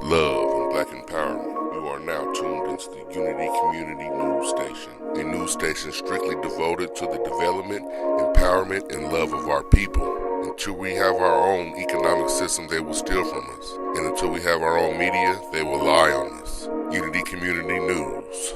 love, and black empowerment. You are now tuned into the Unity Community News Station, a news station strictly devoted to the development, empowerment, and love of our people. Until we have our own economic system, they will steal from us. And until we have our own media, they will lie on us. Unity Community News.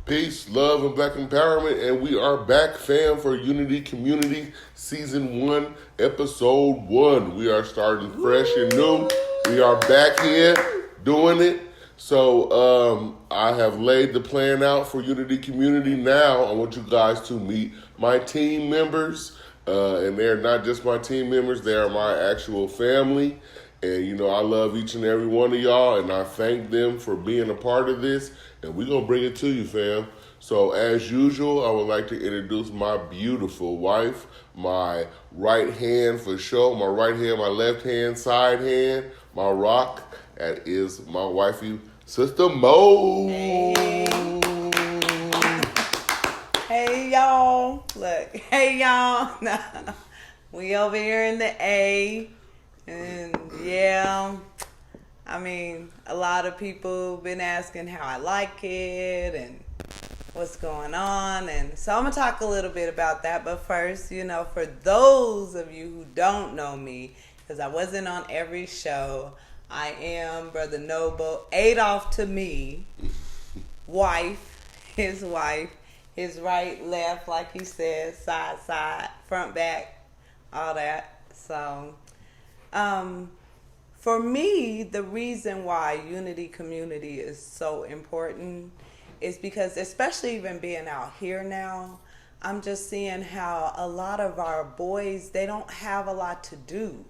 Peace, love, and black empowerment, and we are back, fam, for Unity Community Season 1, Episode 1. We are starting fresh and new. We are back here doing it. So I have laid the plan out for Unity Community. Now I want you guys to meet my team members, and they're not just my team members, they are my actual family. And, you know, I love each and every one of y'all, and I thank them for being a part of this. And we're going to bring it to you, fam. So, as usual, I would like to introduce my beautiful wife, my right hand for sure, my right hand, my left hand, side hand, my rock. That is my wifey, Sister Mo. Hey, y'all. Look, hey, y'all. We over here in the A. And yeah, I mean, a lot of people been asking how I like it and what's going on. And so I'm going to talk a little bit about that. But first, you know, for those of you who don't know me, because I wasn't on every show, I am Brother Noble, Adolph to me, wife, his right, left, like he said, side, front, back, all that. So for me, the reason why Unity Community is so important is because, especially even being out here now, I'm just seeing how a lot of our boys, they don't have a lot to do.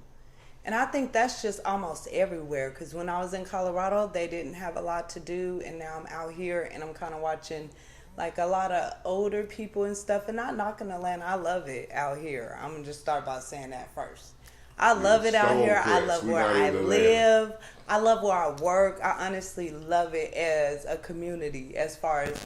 And I think that's just almost everywhere, because when I was in Colorado, they didn't have a lot to do, and now I'm out here and I'm kind of watching like a lot of older people and stuff, and not knocking Atlanta. I love it out here. I'm going to just start by saying that first. I love it out here. I love where I live. I love where I work. I honestly love it as a community. As far as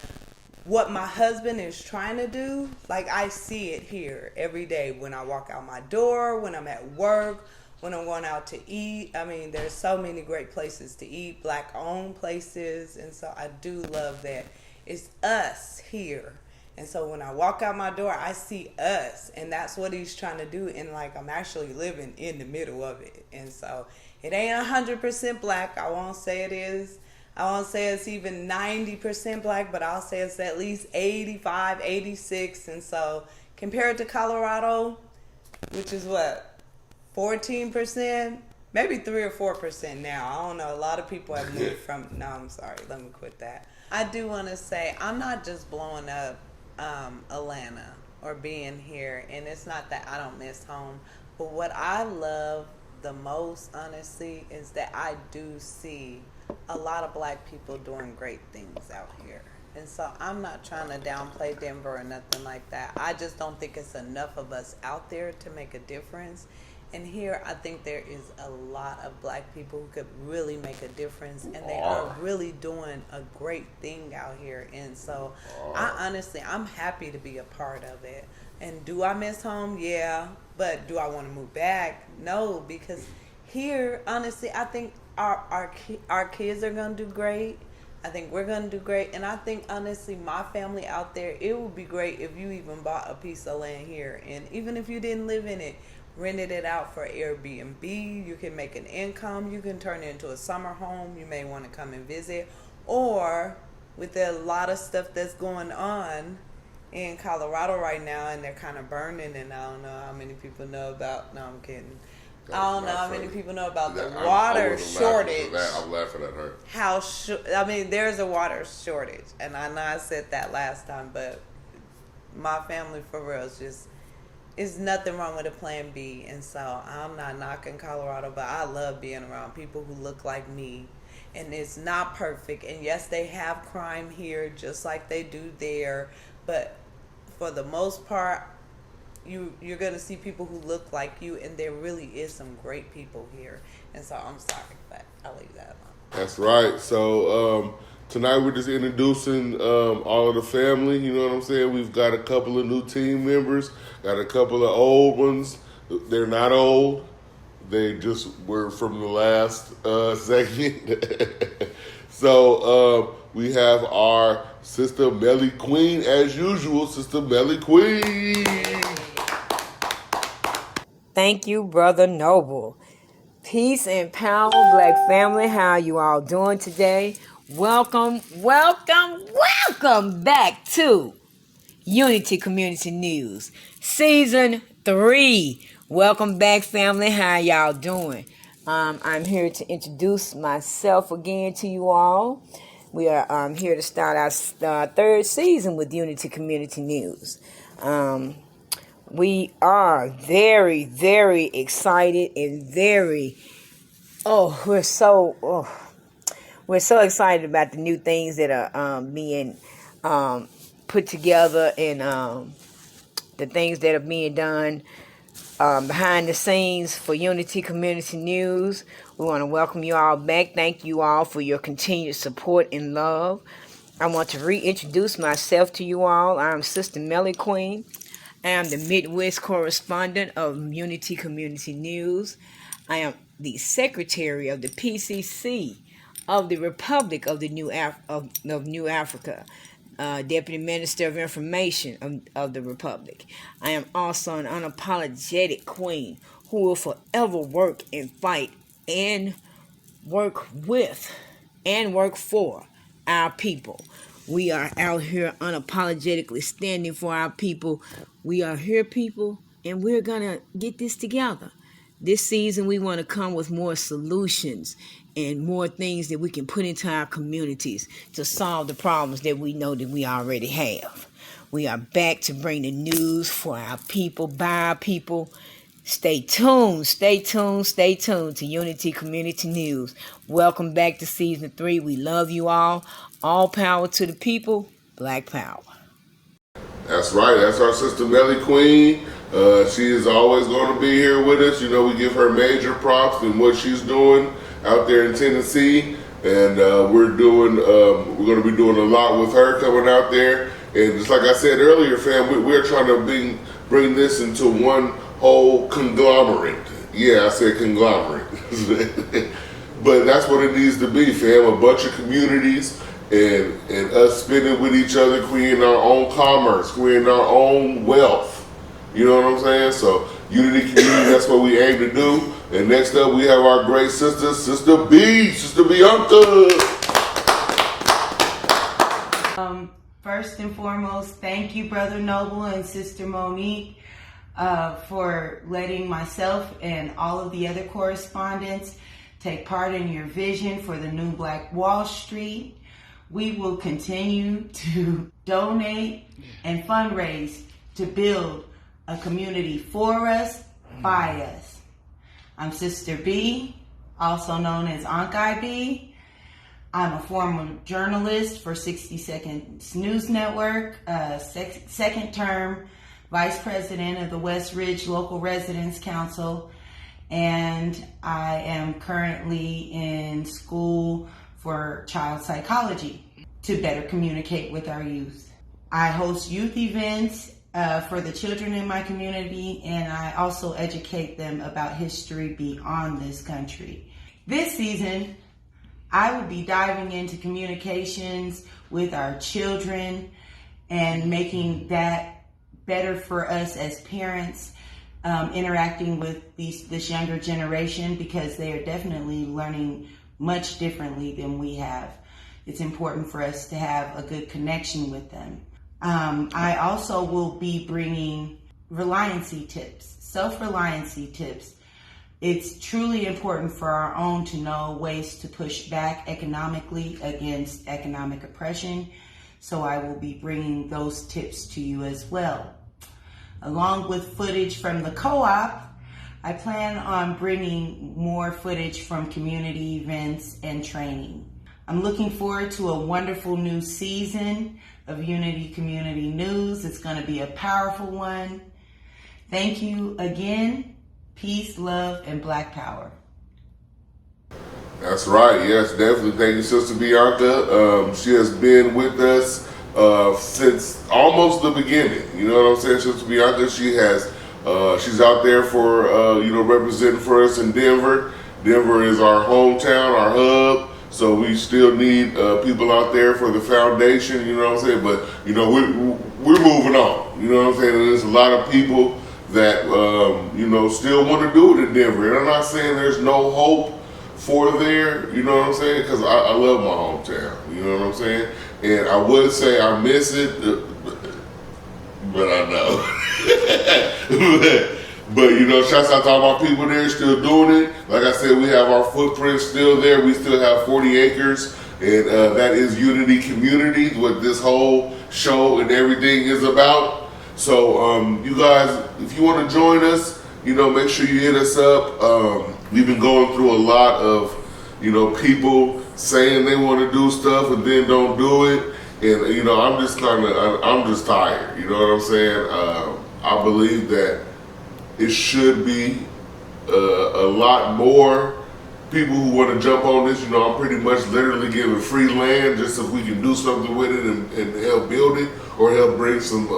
what my husband is trying to do, like I see it here every day when I walk out my door, when I'm at work, when I'm going out to eat. I mean, there's so many great places to eat, black-owned places, and so I do love that. It's us here. And so when I walk out my door, I see us, and that's what he's trying to do. And like, I'm actually living in the middle of it. And so it ain't 100% black. I won't say it is. I won't say it's even 90% black, but I'll say it's at least 85, 86. And so compared to Colorado, which is what, 14%, maybe 3 or 4% now. I don't know. A lot of people have moved from. No, I'm sorry. Let me quit that. I do want to say I'm not just blowing up Atlanta or being here, and it's not that I don't miss home, but what I love the most, honestly, is that I do see a lot of black people doing great things out here. And so I'm not trying to downplay Denver or nothing like that. I just don't think it's enough of us out there to make a difference. And here, I think there is a lot of black people who could really make a difference, and they are really doing a great thing out here. And so, I'm happy to be a part of it. And do I miss home? Yeah. But do I want to move back? No, because here, honestly, I think our kids are going to do great. I think we're going to do great. And I think, honestly, my family out there, it would be great if you even bought a piece of land here. And even if you didn't live in it, rented it out for Airbnb, you can make an income, you can turn it into a summer home, you may want to come and visit, or with a lot of stuff that's going on in Colorado right now, and they're kind of burning, and I don't know how many people know about, no, I'm kidding. I don't know how many people know about the water shortage. I'm laughing at her. There's a water shortage, and I know I said that last time, but my family for real is just, it's nothing wrong with a plan B. And so I'm not knocking Colorado, but I love being around people who look like me. And it's not perfect. And yes, they have crime here just like they do there. But for the most part, you're gonna see people who look like you, and there really is some great people here. And so I'm sorry, but I'll leave that alone. That's right. So tonight we're just introducing all of the family. You know what I'm saying? We've got a couple of new team members, got a couple of old ones. They're not old. They just were from the last segment. So we have our Sister Melly Queen, as usual. Sister Melly Queen. Thank you, Brother Noble. Peace and power, Black family. How you all doing today? Welcome back to Unity Community News, Season 3. Welcome back, family. How y'all doing? I'm here to introduce myself again to you all. We are here to start our third season with Unity Community News. We are very, very excited and we're so excited about the new things that are being put together and the things that are being done behind the scenes for Unity Community News. We want to welcome you all back. Thank you all for your continued support and love. I want to reintroduce myself to you all. I'm Sister Melly Queen. I am the Midwest correspondent of Unity Community News. I am the secretary of the PCC of the Republic of the New Africa, Deputy Minister of Information of the Republic. I am also an unapologetic queen who will forever work and fight and work with and work for our people. We are out here unapologetically standing for our people. We are here, people, and we're going to get this together. This season, we want to come with more solutions and more things that we can put into our communities to solve the problems that we know that we already have. We are back to bring the news for our people, by our people. Stay tuned to Unity Community News. Welcome back to Season 3. We love you all. All power to the people. Black power. That's right. That's our Sister Melly Queen. She is always going to be here with us. You know, we give her major props in what she's doing out there in Tennessee. And we're going to be doing a lot with her coming out there. And just like I said earlier, fam, we're trying to bring this into one whole conglomerate. Yeah, I said conglomerate. But that's what it needs to be, fam. A bunch of communities and us spending with each other, creating our own commerce, creating our own wealth. You know what I'm saying? So Unity Community, that's what we aim to do. And next up, we have our great sister, Sister B, Sister Bianca. First and foremost, thank you, Brother Noble and Sister Monique, for letting myself and all of the other correspondents take part in your vision for the new Black Wall Street. We will continue to donate and fundraise to build a community for us, by us. I'm Sister B, also known as Ankai B. I'm a former journalist for 60 Seconds News Network, second term vice president of the West Ridge Local Residents Council, and I am currently in school for child psychology to better communicate with our youth. I host youth events for the children in my community, and I also educate them about history beyond this country. This season, I will be diving into communications with our children and making that better for us as parents, interacting with this younger generation, because they are definitely learning much differently than we have. It's important for us to have a good connection with them. I also will be bringing reliancy tips, self-reliancy tips. It's truly important for our own to know ways to push back economically against economic oppression. So I will be bringing those tips to you as well. Along with footage from the co-op, I plan on bringing more footage from community events and training. I'm looking forward to a wonderful new season of Unity Community News. It's going to be a powerful one. Thank you again. Peace, love, and Black Power. That's right. Yes, definitely. Thank you, Sister Bianca. She has been with us since almost the beginning. You know what I'm saying, Sister Bianca? She's out there for representing for us in Denver. Denver is our hometown, our hub. So we still need people out there for the foundation. You know what I'm saying? But we're moving on. You know what I'm saying? And there's a lot of people that still want to do it in Denver. And I'm not saying there's no hope for there, you know what I'm saying? Because I love my hometown, you know what I'm saying? And I would say I miss it, but I know. but shouts out to all my people there still doing it. Like I said, we have our footprint still there. We still have 40 acres, and that is Unity Community, what this whole show and everything is about. So you guys, if you want to join us, make sure you hit us up. We've been going through a lot of, people saying they want to do stuff and then don't do it. And, I'm just tired. You know what I'm saying? I believe that it should be a lot more people who want to jump on this. I'm pretty much literally giving free land just if we can do something with it and help build it or help bring some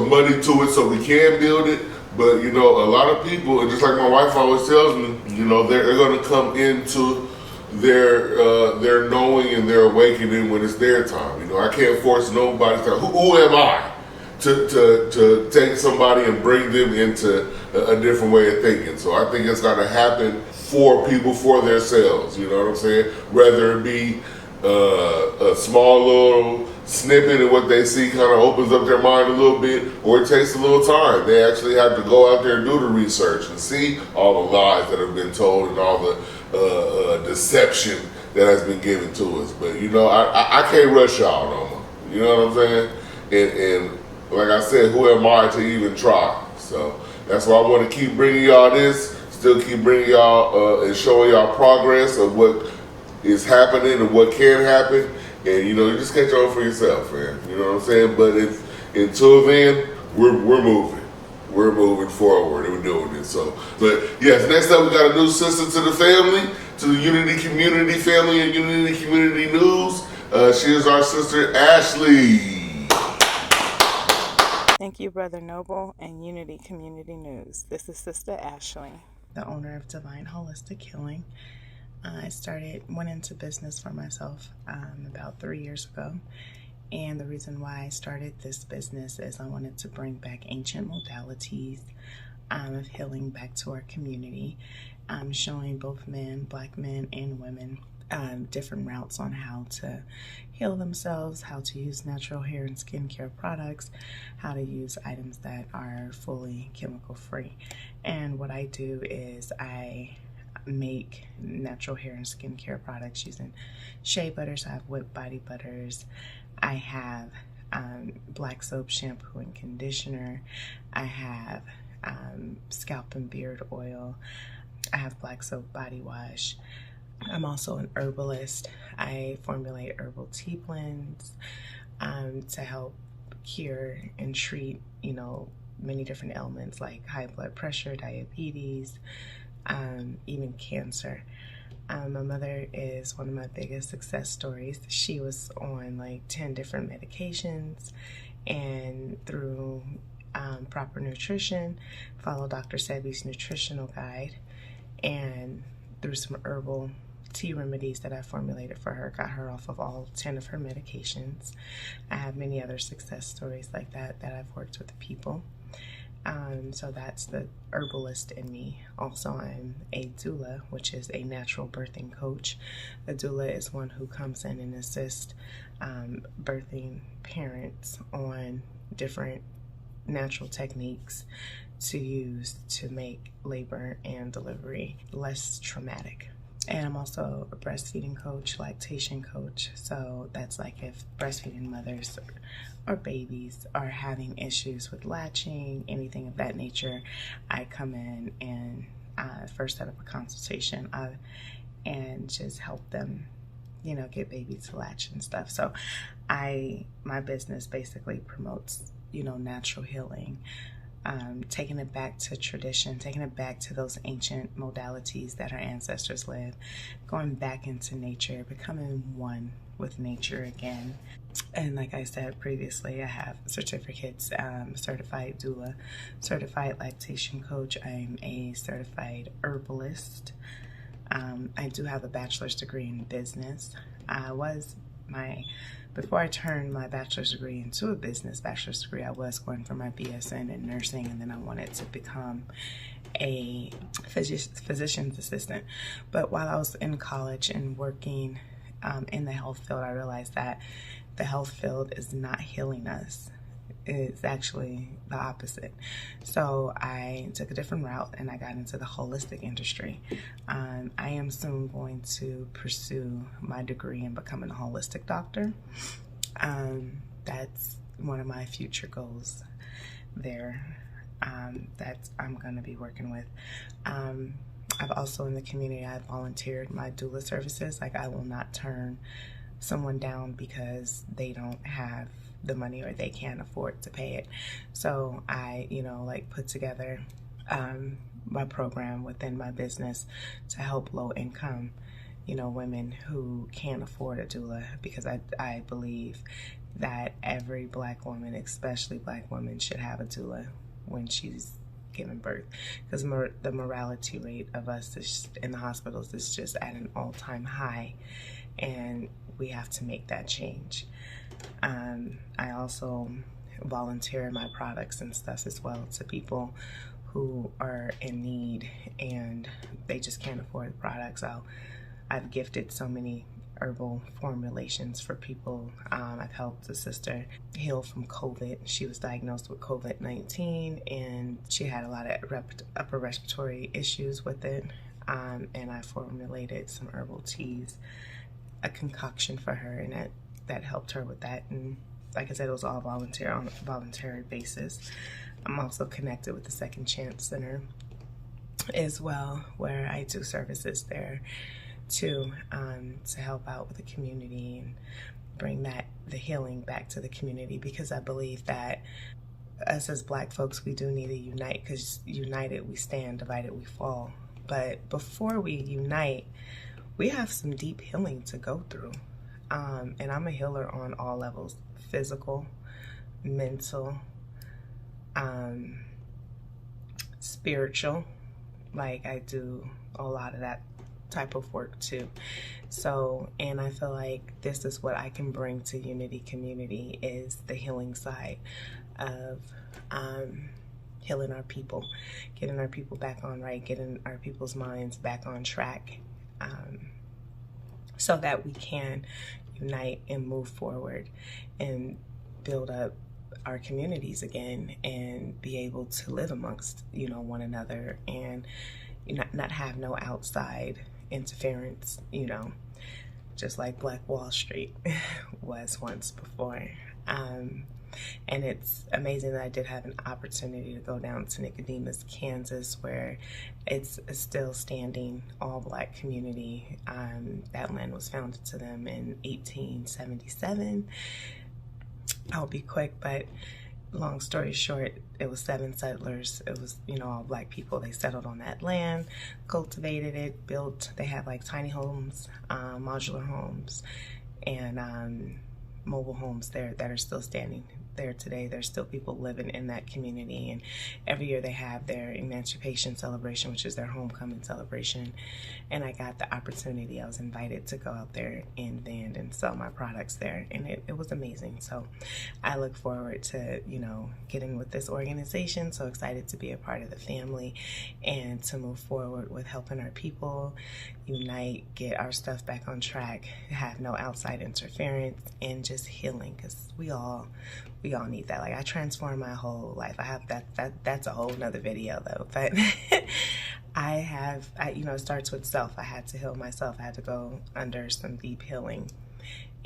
money to it so we can build it. But a lot of people, and just like my wife always tells me, they're going to come into their knowing and their awakening when it's their time. I can't force nobody to. Who am I to take somebody and bring them into a different way of thinking? So I think it's got to happen for people, for themselves. You know what I'm saying? Whether it be a small little snippet of what they see kind of opens up their mind a little bit, or it takes a little time. They actually have to go out there and do the research and see all the lies that have been told and all the deception that has been given to us. But I can't rush y'all no more. You know what I'm saying? And like I said, who am I to even try? So that's why I want to keep bringing y'all this, still keep bringing y'all and showing y'all progress of what is happening and what can happen. And you just catch on for yourself, man. You know what I'm saying? But until then, we're moving. We're moving forward and we're doing this. So, but yes, next up we got a new sister to the family, to the Unity Community family and Unity Community News. She is our sister Ashley. Thank you, Brother Noble and Unity Community News. This is Sister Ashley, the owner of Divine Holistic Healing. I went into business for myself about 3 years ago. And the reason why I started this business is I wanted to bring back ancient modalities of healing back to our community, showing both men, Black men and women, different routes on how to heal themselves, how to use natural hair and skincare products, how to use items that are fully chemical free. And what I do is I make natural hair and skincare products using shea butters. I have whipped body butters. I have black soap shampoo and conditioner. I have scalp and beard oil. I have black soap body wash. I'm also an herbalist. I formulate herbal tea blends to help cure and treat, many different ailments like high blood pressure, diabetes, even cancer. My mother is one of my biggest success stories. She was on like 10 different medications, and through proper nutrition, follow Dr. Sebi's nutritional guide, and through some herbal tea remedies that I formulated for her, got her off of all 10 of her medications. I have many other success stories like that I've worked with people. So that's the herbalist in me. Also, I'm a doula, which is a natural birthing coach. The doula is one who comes in and assists birthing parents on different natural techniques to use to make labor and delivery less traumatic. And I'm also a breastfeeding coach, lactation coach. So that's like if breastfeeding mothers or babies are having issues with latching, anything of that nature, I come in and first set up a consultation and just help them, get babies to latch and stuff. So My business basically promotes, natural healing, taking it back to tradition, taking it back to those ancient modalities that our ancestors lived, going back into nature, becoming one with nature again. And like I said previously, I have certificates, certified doula, certified lactation coach. I'm a certified herbalist. I do have a bachelor's degree in business. Before I turned my bachelor's degree into a bachelor's degree, I was going for my BSN in nursing, and then I wanted to become a physician's assistant. But while I was in college and working in the health field, I realized that the health field is not healing us. It's actually the opposite. So I took a different route and I got into the holistic industry. I am soon going to pursue my degree in becoming a holistic doctor. That's one of my future goals there, that I'm going to be working with. I've also in the community, I've volunteered my doula services. Like, I will not turn someone down because they don't have the money or they can't afford to pay it. So I, put together my program within my business to help low income, women who can't afford a doula, because I believe that every Black woman, especially Black women, should have a doula when she's giving birth, because the mortality rate of us in the hospitals is just at an all-time high, and we have to make that change. I also volunteer my products and stuff as well to people who are in need and they just can't afford the products. I've gifted so many herbal formulations for people. I've helped a sister heal from COVID. She was diagnosed with COVID-19 and she had a lot of upper respiratory issues with it. And I formulated some herbal teas, a concoction for her, and that helped her with that. And like I said, it was all on a voluntary basis. I'm also connected with the Second Chance Center as well, where I do services there too, to help out with the community and bring the healing back to the community, because I believe that us as Black folks, we do need to unite, because united we stand, divided we fall. But before we unite, we have some deep healing to go through. And I'm a healer on all levels: physical, mental, spiritual. Like, I do a lot of that type of work too. So, and I feel like this is what I can bring to Unity Community, is the healing side of healing our people, getting our people back on right, getting our people's minds back on track, so that we can unite and move forward and build up our communities again and be able to live amongst, one another, and not have no outside interference, just like Black Wall Street was once before. And it's amazing that I did have an opportunity to go down to Nicodemus, Kansas, where it's a still standing all Black community. That land was founded to them in 1877. I'll be quick, but long story short, it was 7 settlers. It was, all Black people. They settled on that land, cultivated it, built. They had like tiny homes, modular homes, and mobile homes there that are still standing there today. There's still people living in that community, and every year they have their emancipation celebration, which is their homecoming celebration. And I got the opportunity, I was invited to go out there and vend and sell my products there, and it was amazing. So I look forward to getting with this organization. So excited to be a part of the family and to move forward with helping our people unite, get our stuff back on track, have no outside interference, and just healing, because we all need that. Like, I transformed my whole life. I have that's a whole nother video though, but it starts with self. I had to heal myself. I had to go under some deep healing,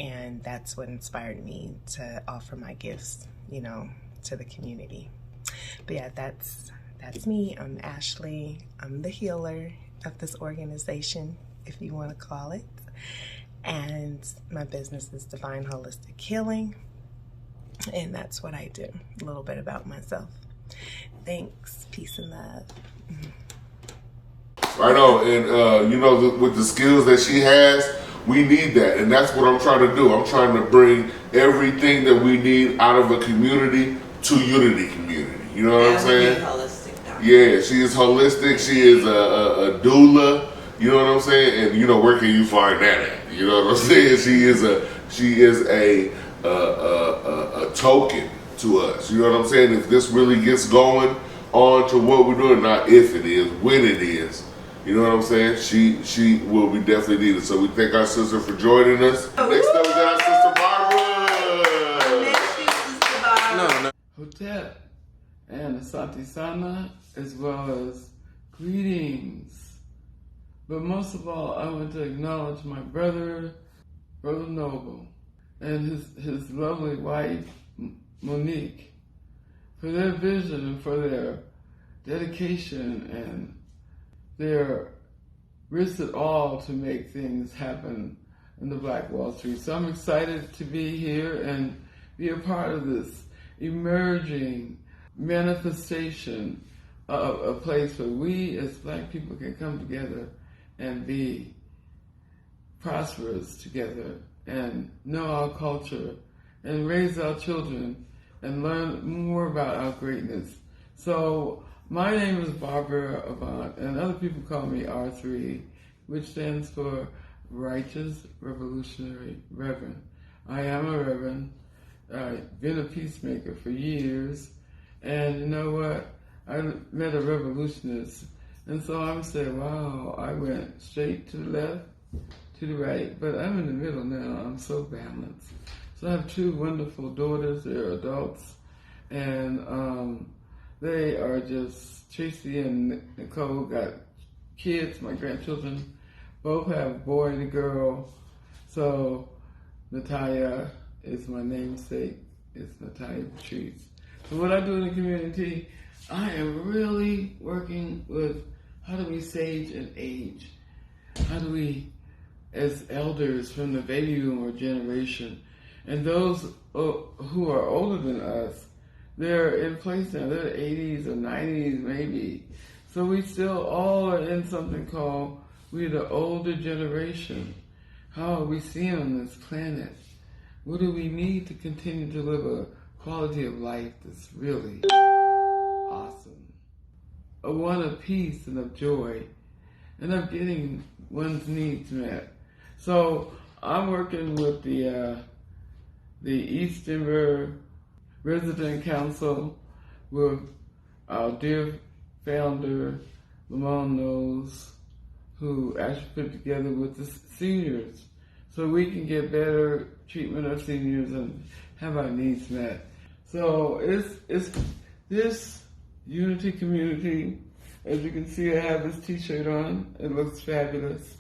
and that's what inspired me to offer my gifts, to the community. But yeah, that's me. I'm Ashley. I'm the healer of this organization, if you want to call it. and my business is Divine Holistic Healing, and that's what I do. A little bit about myself. Thanks. Peace and love. Right on, and you know, with the skills that she has, we need that, and that's what I'm trying to do. I'm trying to bring everything that we need out of a community to Unity Community. You know what I'm saying? Holistic doctor. Yeah, she is holistic. She is a doula. You know what I'm saying? And you know, where can you find that at? You know what I'm saying? She is a token to us. You know what I'm saying? If this really gets going on to what we're doing, not if it is, when it is. You know what I'm saying? She will be definitely needed. So we thank our sister for joining us. Next up, we got our sister Barbara. Next, you, Sister Barbara. Hotep and Asante Sana, as well as greetings. But most of all, I want to acknowledge my brother Noble, and his lovely wife, Monique, for their vision and for their dedication and their risk it all to make things happen in the Black Wall Street. So I'm excited to be here and be a part of this emerging manifestation of a place where we as Black people can come together and be prosperous together and know our culture and raise our children and learn more about our greatness. So my name is Barbara Avant, and other people call me R3, which stands for Righteous Revolutionary Reverend. I am a reverend. I've been a peacemaker for years, and you know what? I met a revolutionist, and so I'm saying, wow, I went straight to the left, to the right, but I'm in the middle now. I'm so balanced. So I have two wonderful daughters. They're adults, and they are just, Tracy and Nicole got kids, my grandchildren, both have boy and a girl. So Natalia is my namesake, it's Natalia Patrice. So what I do in the community, I am really working with how do we sage and age? How do we, as elders from the baby boomer generation, and those who are older than us, they're in place now. They're 80s or 90s maybe. So we still all are in something called, we're the older generation. How are we seeing on this planet? What do we need to continue to live a quality of life that's really awesome? A one of peace and of joy and of getting one's needs met. So I'm working with the East Denver Resident Council with our dear founder, Lamont Knowles, who actually put together with the seniors so we can get better treatment of seniors and have our needs met. So it's this Unity Community. As you can see, I have this t-shirt on. It looks fabulous.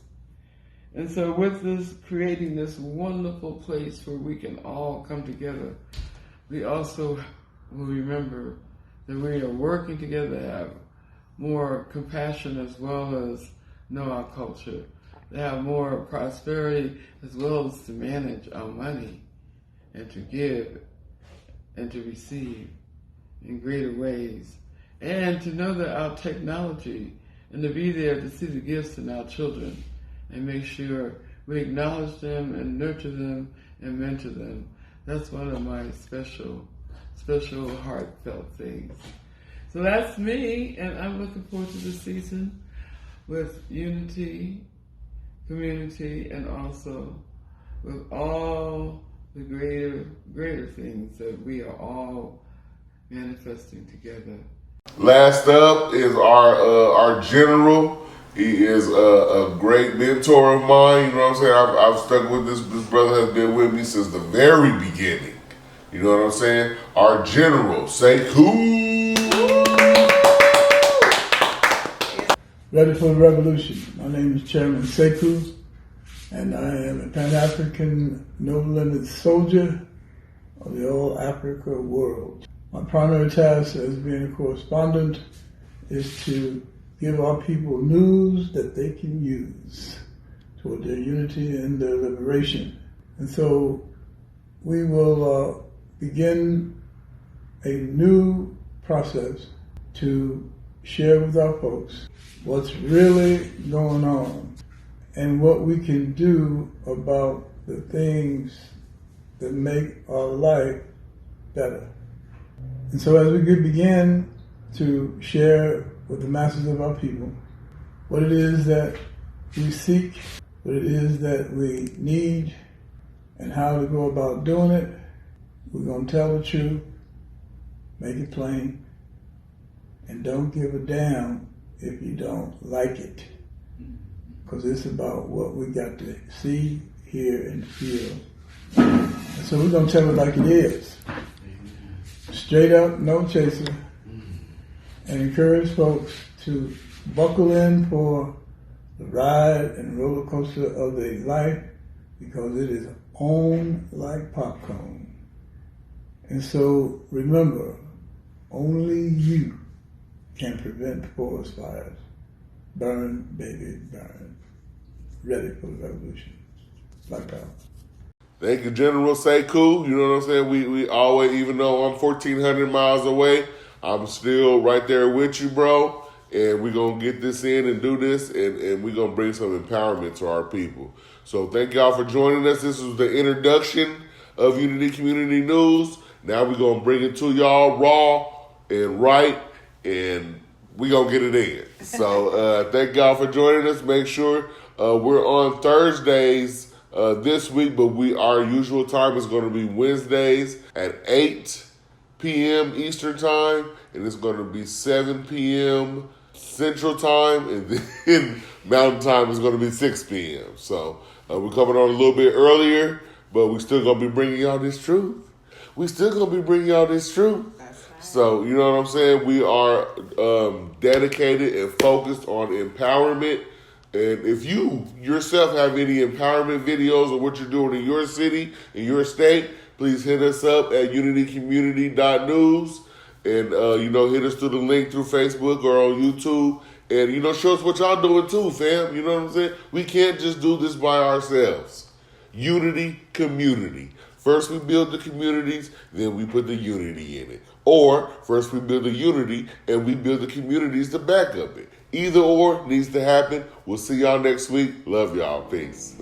And so with this, creating this wonderful place where we can all come together, we also will remember that we are working together to have more compassion as well as know our culture, to have more prosperity as well as to manage our money and to give and to receive in greater ways, and to know that our technology and to be there to see the gifts in our children and make sure we acknowledge them and nurture them and mentor them. That's one of my special heartfelt things. So that's me, and I'm looking forward to this season with Unity Community and also with all the greater things that we are all manifesting together. Last up is our general. He is a great mentor of mine. You know what I'm saying? I've stuck with this. This brother has been with me since the very beginning. You know what I'm saying? Our general, Sekou. Ready for the revolution. My name is Chairman Sekou, and I am a Pan-African no-limit soldier of the old Africa world. My primary task as being a correspondent is to give our people news that they can use. toward their unity and their liberation. And so we will begin a new process to share with our folks what's really going on and what we can do about the things that make our life better. And so as we begin to share with the masses of our people what it is that we seek, what it is that we need, and how to go about doing it, we're going to tell the truth, make it plain, and don't give a damn if you don't like it. Because it's about what we got to see, hear, and feel. And so we're going to tell it like it is. Straight up, no chaser. And encourage folks to buckle in for the ride and roller coaster of their life, because it is on like popcorn. And so remember, only you can prevent forest fires. Burn, baby, burn. Ready for the revolution. Black power. Thank you, General Sekou. You know what I'm saying? We always, even though I'm 1,400 miles away, I'm still right there with you, bro. And we're going to get this in and do this, and we're going to bring some empowerment to our people. So thank y'all for joining us. This was the introduction of Unity Community News. Now we're going to bring it to y'all raw and right, and we're going to get it in. So thank y'all for joining us. Make sure we're on Thursdays this week, but our usual time is going to be Wednesdays at 8 p.m. Eastern Time, and it's going to be 7 p.m. Central Time, and then Mountain Time is going to be 6 p.m. So we're coming on a little bit earlier, but we're still going to be bringing y'all this truth. So, you know what I'm saying? We are dedicated and focused on empowerment. And if you yourself have any empowerment videos of what you're doing in your city, in your state, please hit us up at unitycommunity.news. And, hit us through the link through Facebook or on YouTube. And, show us what y'all doing too, fam. You know what I'm saying? We can't just do this by ourselves. Unity community. First we build the communities, then we put the unity in it. Or first we build the unity and we build the communities to back up it. Either or needs to happen. We'll see y'all next week. Love y'all. Peace.